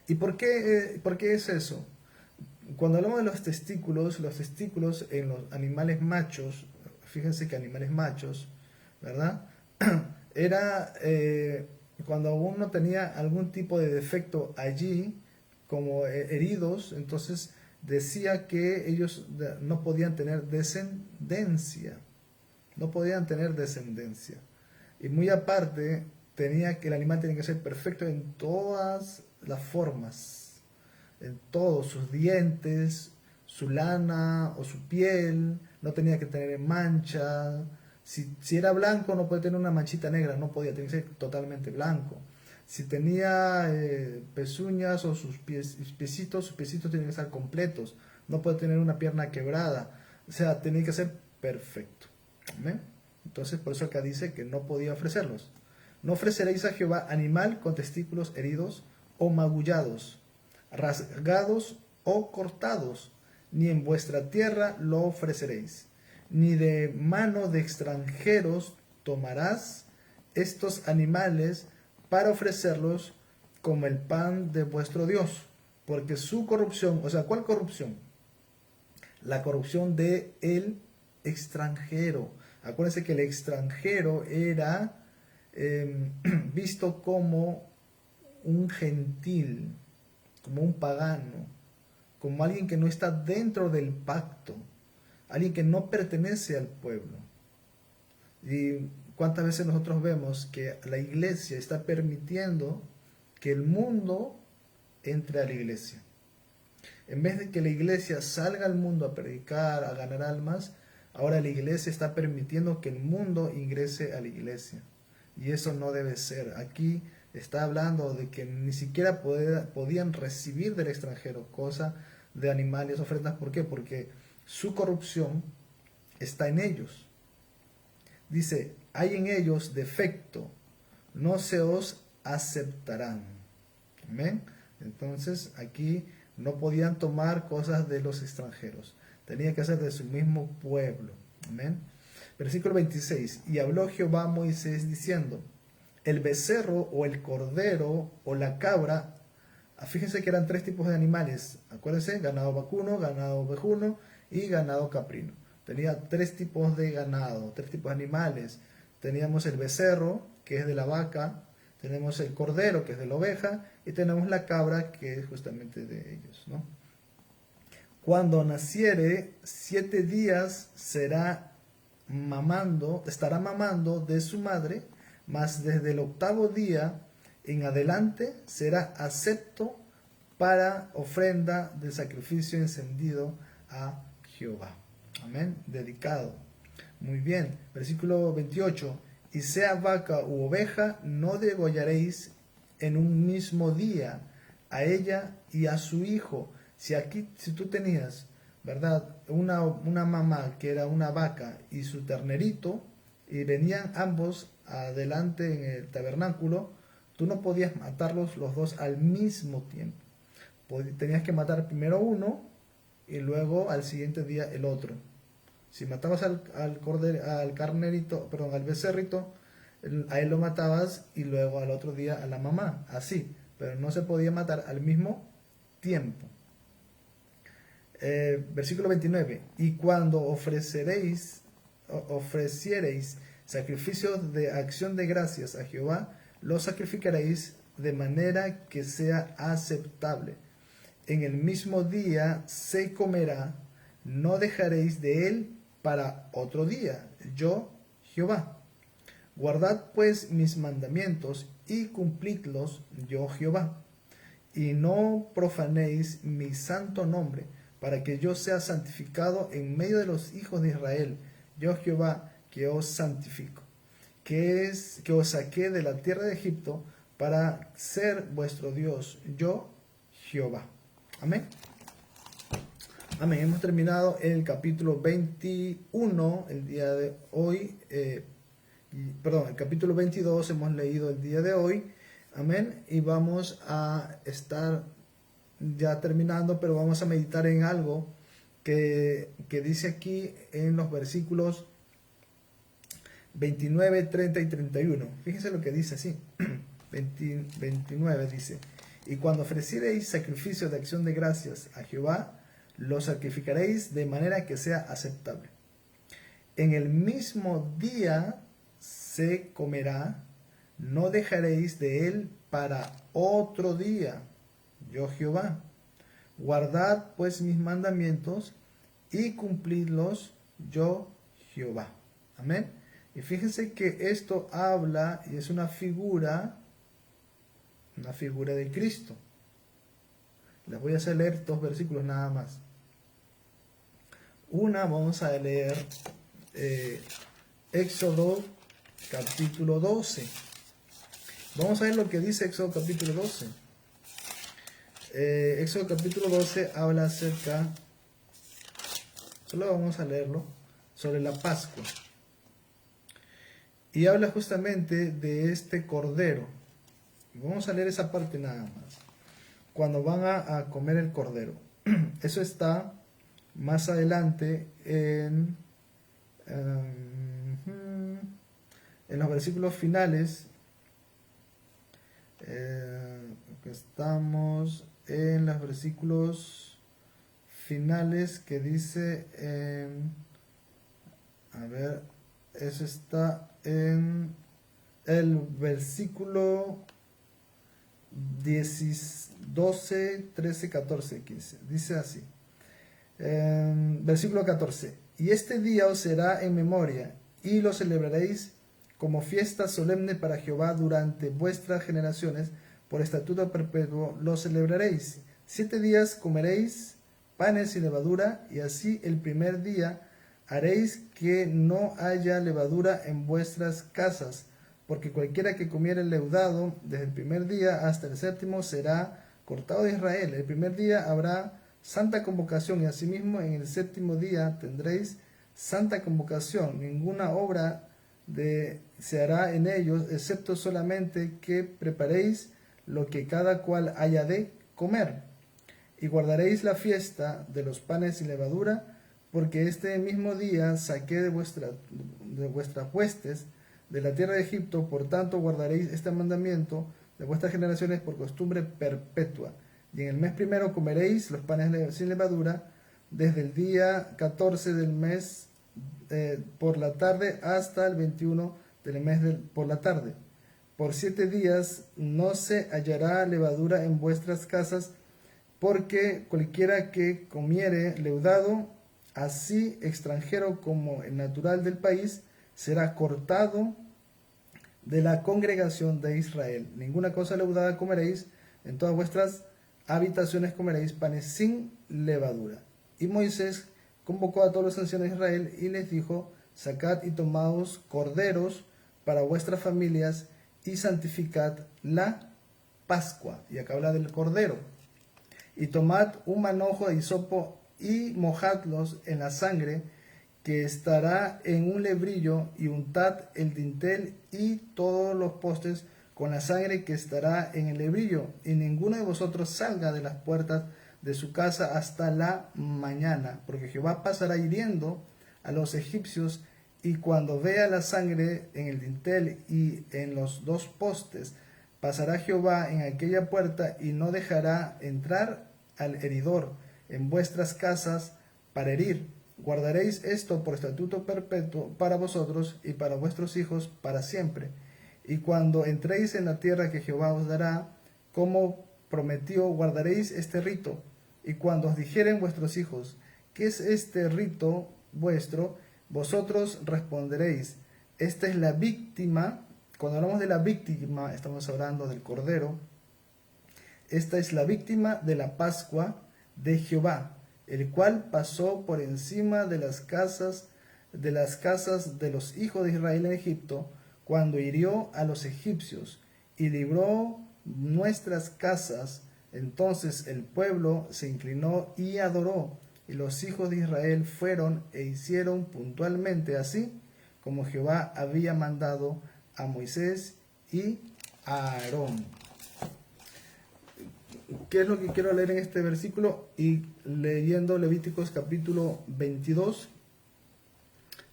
¿Y por qué es eso? Cuando hablamos de los testículos en los animales machos, fíjense que animales machos, ¿verdad? Era cuando uno tenía algún tipo de defecto allí, como heridos, entonces decía que ellos no podían tener descendencia. Y muy aparte, el animal tenía que ser perfecto en todas las formas, en todos sus dientes, su lana o su piel, no tenía que tener mancha. Si era blanco, no puede tener una manchita negra, no podía, tenía que ser totalmente blanco. Si tenía pezuñas o sus piecitos tienen que estar completos, no puede tener una pierna quebrada, o sea, tenía que ser perfecto. ¿Amén? Entonces, por eso acá dice que no podía ofrecerlos. No ofreceréis a Jehová animal con testículos heridos o magullados, rasgados o cortados, ni en vuestra tierra lo ofreceréis, ni de mano de extranjeros tomarás estos animales para ofrecerlos como el pan de vuestro Dios, porque su corrupción, o sea, ¿cuál corrupción? La corrupción de el extranjero. Acuérdense que el extranjero era visto como un gentil, como un pagano, como alguien que no está dentro del pacto, alguien que no pertenece al pueblo. Y cuántas veces nosotros vemos que la iglesia está permitiendo que el mundo entre a la iglesia. En vez de que la iglesia salga al mundo a predicar, a ganar almas, ahora la iglesia está permitiendo que el mundo ingrese a la iglesia. Y eso no debe ser. Aquí está hablando de que ni siquiera podían recibir del extranjero cosa de animales, ofrendas. ¿Por qué? Porque su corrupción está en ellos. Dice, hay en ellos defecto, no se os aceptarán. ¿Amén? Entonces aquí no podían tomar cosas de los extranjeros. Tenía que ser de su mismo pueblo. Amén. Versículo 26. Y habló Jehová a Moisés diciendo, el becerro o el cordero o la cabra, fíjense que eran 3 tipos de animales. Acuérdense, ganado vacuno, ganado ovejuno y ganado caprino. Tenía 3 tipos de ganado, 3 tipos de animales. Teníamos el becerro, que es de la vaca, tenemos el cordero, que es de la oveja, y tenemos la cabra, que es justamente de ellos, ¿no? Cuando naciere, 7 días estará mamando de su madre, mas desde el 8º día en adelante será acepto para ofrenda de sacrificio encendido a Jehová. Amén. Dedicado. Muy bien. Versículo 28. Y sea vaca u oveja, no degollaréis en un mismo día a ella y a su hijo. Si tú tenías, ¿verdad?, una mamá que era una vaca y su ternerito, y venían ambos adelante en el tabernáculo, tú no podías matarlos los dos al mismo tiempo. Tenías que matar primero uno y luego al siguiente día el otro. Si matabas al carnerito, perdón, al becerrito, a él lo matabas y luego al otro día a la mamá, así, pero no se podía matar al mismo tiempo. Versículo 29. Y cuando ofreciereis sacrificios de acción de gracias a Jehová, los sacrificaréis de manera que sea aceptable. En el mismo día se comerá, no dejaréis de él para otro día. Yo, Jehová. Guardad pues mis mandamientos y cumplidlos, yo Jehová. Y no profanéis mi santo nombre, para que yo sea santificado en medio de los hijos de Israel. Yo Jehová, que os santifico, que os saqué de la tierra de Egipto para ser vuestro Dios, yo Jehová. Amén. Amén. Hemos terminado el capítulo 21 el día de hoy. El capítulo 22 hemos leído el día de hoy. Amén. Y vamos a estar ya terminando, pero vamos a meditar en algo que dice aquí en los versículos 29, 30 y 31. Fíjense lo que dice así. 29 dice: y cuando ofreciereis sacrificio de acción de gracias a Jehová, lo sacrificaréis de manera que sea aceptable. En el mismo día se comerá, no dejaréis de él para otro día. Yo Jehová. Guardad pues mis mandamientos y cumplidlos, yo Jehová. Amén. Y fíjense que esto habla y es una figura de Cristo. Les voy a hacer leer 2 versículos nada más. Vamos a leer Éxodo capítulo 12. Vamos a ver lo que dice Éxodo capítulo 12. Éxodo capítulo 12 habla acerca, solo vamos a leerlo, sobre la Pascua. Y habla justamente de este cordero. Vamos a leer esa parte nada más. Cuando van a comer el cordero. Eso está más adelante en los versículos finales. Estamos en los versículos finales que dice eso está en el versículo 12, 13, 14, 15. Dice así. Versículo 14. Y este día os será en memoria, y lo celebraréis como fiesta solemne para Jehová durante vuestras generaciones, por estatuto perpetuo lo celebraréis. 7 días comeréis panes sin levadura, y así el primer día haréis que no haya levadura en vuestras casas, porque cualquiera que comiere leudado desde el primer día hasta el séptimo será cortado de Israel. El primer día habrá santa convocación, y asimismo en el séptimo día tendréis santa convocación. Ninguna obra se hará en ellos, excepto solamente que preparéis lo que cada cual haya de comer. Y guardaréis la fiesta de los panes sin levadura, porque este mismo día saqué de vuestras huestes de la tierra de Egipto. Por tanto guardaréis este mandamiento de vuestras generaciones por costumbre perpetua. Y en el mes primero comeréis los panes sin levadura, desde el día 14 del mes por la tarde hasta el 21 del mes por la tarde. Por 7 días no se hallará levadura en vuestras casas, porque cualquiera que comiere leudado, así extranjero como el natural del país, será cortado de la congregación de Israel. Ninguna cosa leudada comeréis, en todas vuestras habitaciones comeréis panes sin levadura. Y Moisés convocó a todos los ancianos de Israel y les dijo: sacad y tomaos corderos para vuestras familias y santificad la Pascua. Y acá habla del cordero. Y tomad un manojo de hisopo y mojadlos en la sangre que estará en un lebrillo, y untad el dintel y todos los postes con la sangre que estará en el lebrillo, y ninguno de vosotros salga de las puertas de su casa hasta la mañana, porque Jehová pasará hiriendo a los egipcios, y cuando vea la sangre en el dintel y en los dos postes, pasará Jehová en aquella puerta y no dejará entrar al heridor en vuestras casas para herir. Guardaréis esto por estatuto perpetuo para vosotros y para vuestros hijos para siempre. Y cuando entréis en la tierra que Jehová os dará, como prometió, guardaréis este rito. Y cuando os dijeren vuestros hijos: ¿qué es este rito vuestro?, vosotros responderéis: esta es la víctima. Cuando hablamos de la víctima, estamos hablando del cordero. Esta es la víctima de la Pascua de Jehová, el cual pasó por encima de las casas de los hijos de Israel en Egipto, cuando hirió a los egipcios y libró nuestras casas. Entonces el pueblo se inclinó y adoró, y los hijos de Israel fueron e hicieron puntualmente así como Jehová había mandado a Moisés y a Aarón. ¿Qué es lo que quiero leer en este versículo? Y leyendo Levíticos capítulo 22,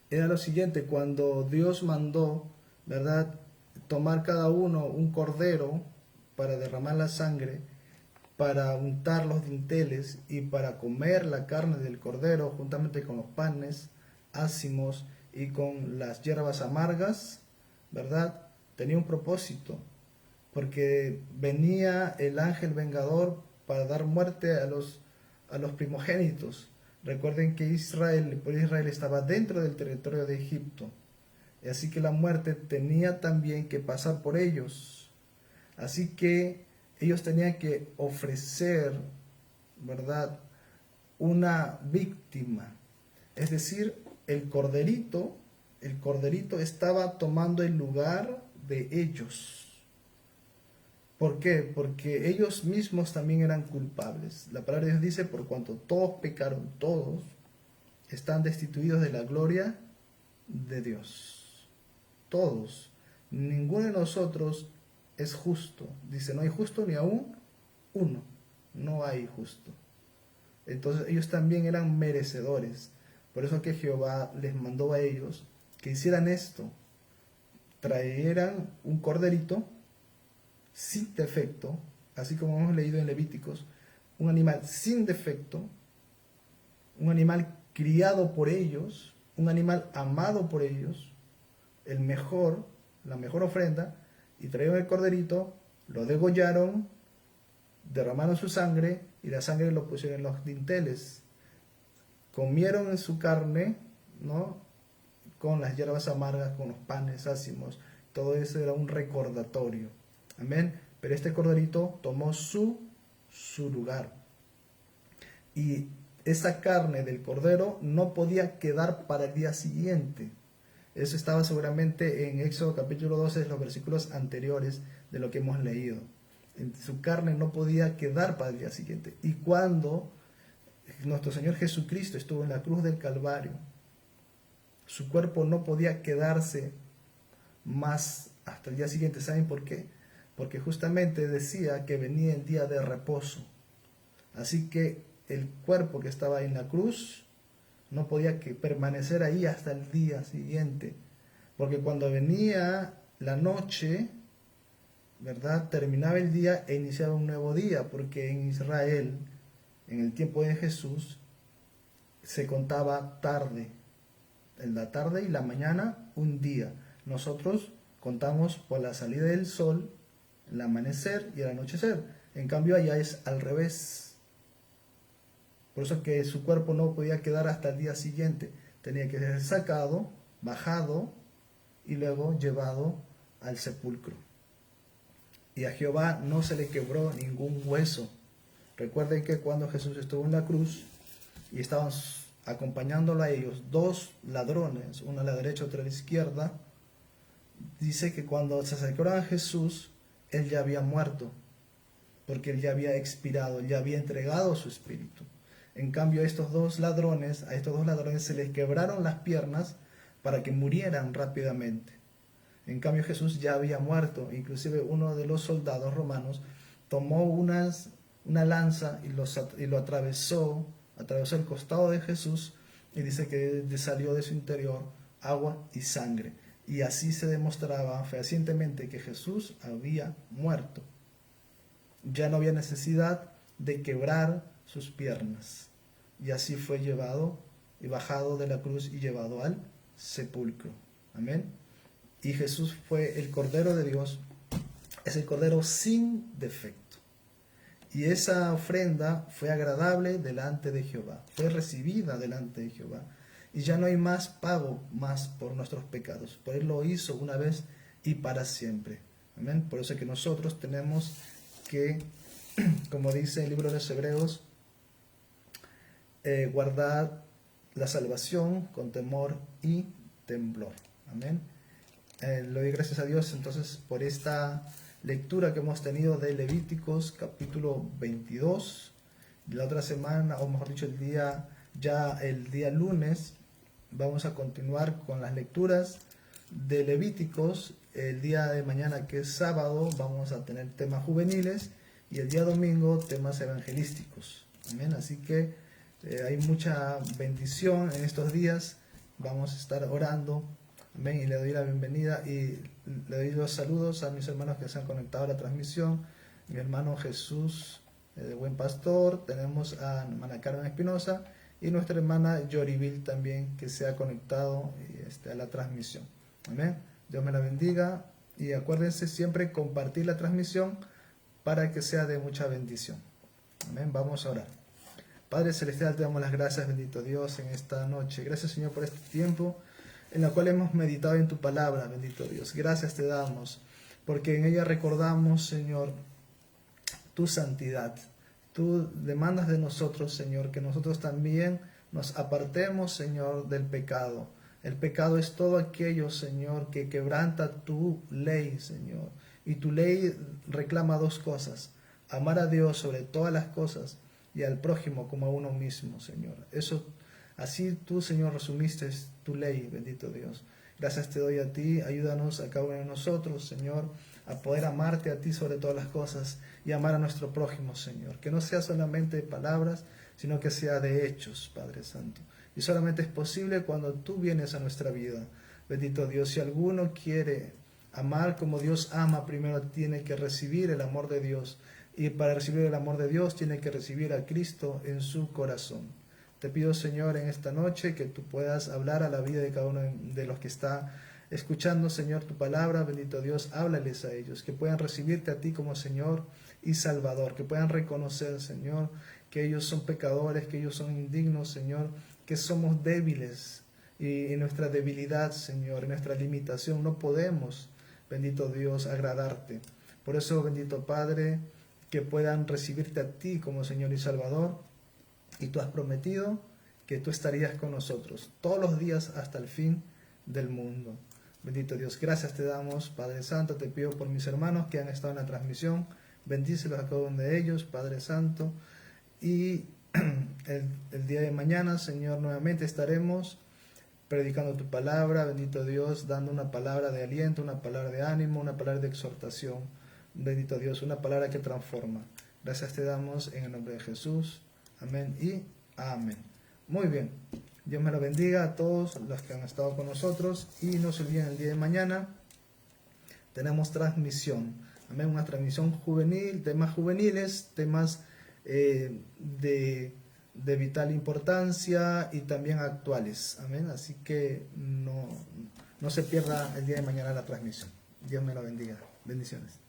era lo siguiente: cuando Dios mandó, ¿verdad?, tomar cada uno un cordero para derramar la sangre, para untar los dinteles y para comer la carne del cordero juntamente con los panes ácimos y con las hierbas amargas, ¿verdad?, tenía un propósito, porque venía el ángel vengador para dar muerte a los primogénitos. Recuerden que el pueblo de Israel estaba dentro del territorio de Egipto, y así que la muerte tenía también que pasar por ellos. Así que ellos tenían que ofrecer, ¿verdad?, una víctima. Es decir, el corderito estaba tomando el lugar de ellos. ¿Por qué? Porque ellos mismos también eran culpables. La palabra de Dios dice: por cuanto todos pecaron, todos están destituidos de la gloria de Dios. Todos. Ninguno de nosotros es justo. Dice: no hay justo ni aún uno. No hay justo. Entonces ellos también eran merecedores. Por eso que Jehová les mandó a ellos que hicieran esto: trajeran un corderito sin defecto, así como hemos leído en Levíticos, un animal sin defecto, un animal criado por ellos, un animal amado por ellos, la mejor ofrenda, y trajeron el corderito, lo degollaron, derramaron su sangre, y la sangre lo pusieron en los dinteles. Comieron en su carne, ¿no?, con las hierbas amargas, con los panes ácimos. Todo eso era un recordatorio. Amén. Pero este corderito tomó su lugar. Y esa carne del cordero no podía quedar para el día siguiente. Eso estaba seguramente en Éxodo capítulo 12, los versículos anteriores de lo que hemos leído. Su carne no podía quedar para el día siguiente. Y cuando nuestro Señor Jesucristo estuvo en la cruz del Calvario, su cuerpo no podía quedarse más hasta el día siguiente. ¿Saben por qué? Porque justamente decía que venía el día de reposo. Así que el cuerpo que estaba en la cruz no podía permanecer ahí hasta el día siguiente. Porque cuando venía la noche, ¿verdad?, terminaba el día e iniciaba un nuevo día. Porque en Israel, en el tiempo de Jesús, se contaba tarde. En la tarde y la mañana, un día. Nosotros contamos por la salida del sol, el amanecer y el anochecer. En cambio allá es al revés. Por eso es que su cuerpo no podía quedar hasta el día siguiente. Tenía que ser sacado, bajado y luego llevado al sepulcro. Y a Jehová no se le quebró ningún hueso. Recuerden que cuando Jesús estuvo en la cruz y estaban acompañándolo a ellos dos ladrones, uno a la derecha, otro a la izquierda, dice que cuando se acercaron a Jesús, él ya había muerto, porque él ya había expirado, él ya había entregado su espíritu. En cambio, a estos dos ladrones se les quebraron las piernas para que murieran rápidamente. En cambio, Jesús ya había muerto. Inclusive uno de los soldados romanos tomó una lanza y lo atravesó el costado de Jesús, y dice que salió de su interior agua y sangre. Y así se demostraba fehacientemente que Jesús había muerto. Ya no había necesidad de quebrar sus piernas. Y así fue llevado y bajado de la cruz y llevado al sepulcro. Amén. Y Jesús fue el Cordero de Dios, es el Cordero sin defecto. Y esa ofrenda fue agradable delante de Jehová, fue recibida delante de Jehová. Y ya no hay más pago más por nuestros pecados, por Él lo hizo una vez y para siempre. Amén. Por eso es que nosotros tenemos que, como dice el libro de los Hebreos, guardar la salvación con temor y temblor. Amén. Le doy gracias a Dios entonces por esta lectura que hemos tenido de Levíticos capítulo 22. La otra semana, o mejor dicho, el día lunes, vamos a continuar con las lecturas de Levíticos. El día de mañana, que es sábado, vamos a tener temas juveniles, y el día domingo temas evangelísticos. Amén. Así que hay mucha bendición en estos días. Vamos a estar orando. Amén. Y le doy la bienvenida y le doy los saludos a mis hermanos que se han conectado a la transmisión. Mi hermano Jesús, de Buen Pastor. Tenemos a hermana Carmen Espinosa y nuestra hermana Yorivil también, que se ha conectado a la transmisión. Amén. Dios me la bendiga. Y acuérdense siempre compartir la transmisión para que sea de mucha bendición. Amén. Vamos a orar. Padre Celestial, te damos las gracias, bendito Dios, en esta noche. Gracias, Señor, por este tiempo en la cual hemos meditado en tu palabra, bendito Dios. Gracias te damos, porque en ella recordamos, Señor, tu santidad. Tú demandas de nosotros, Señor, que nosotros también nos apartemos, Señor, del pecado. El pecado es todo aquello, Señor, que quebranta tu ley, Señor. Y tu ley reclama dos cosas: amar a Dios sobre todas las cosas y al prójimo como a uno mismo, Señor. Así tú, Señor, resumiste tu ley, bendito Dios. Gracias te doy a ti. Ayúdanos a cada uno de nosotros, Señor, a poder amarte a ti sobre todas las cosas y amar a nuestro prójimo, Señor. Que no sea solamente de palabras, sino que sea de hechos, Padre Santo. Y solamente es posible cuando tú vienes a nuestra vida, bendito Dios. Si alguno quiere amar como Dios ama, primero tiene que recibir el amor de Dios. Y para recibir el amor de Dios tiene que recibir a Cristo en su corazón. Te pido, Señor, en esta noche que tú puedas hablar a la vida de cada uno de los que está escuchando, Señor, tu palabra. Bendito Dios, háblales a ellos, que puedan recibirte a ti como Señor y Salvador, que puedan reconocer, Señor, que ellos son pecadores, que ellos son indignos, Señor, que somos débiles, y en nuestra debilidad, Señor, en nuestra limitación no podemos, bendito Dios, agradarte. Por eso, bendito Padre, que puedan recibirte a ti como Señor y Salvador. Y tú has prometido que tú estarías con nosotros todos los días hasta el fin del mundo. Bendito Dios, gracias te damos, Padre Santo. Te pido por mis hermanos que han estado en la transmisión. Bendícelos a cada uno de ellos, Padre Santo. Y el día de mañana, Señor, nuevamente estaremos predicando tu palabra, bendito Dios, dando una palabra de aliento, una palabra de ánimo, una palabra de exhortación. Bendito Dios, una palabra que transforma. Gracias te damos en el nombre de Jesús. Amén y amén. Muy bien. Dios me lo bendiga a todos los que han estado con nosotros. Y no se olviden, el día de mañana tenemos transmisión. Amén. Una transmisión juvenil, temas juveniles, temas de vital importancia y también actuales. Amén. Así que no se pierda el día de mañana la transmisión. Dios me lo bendiga. Bendiciones.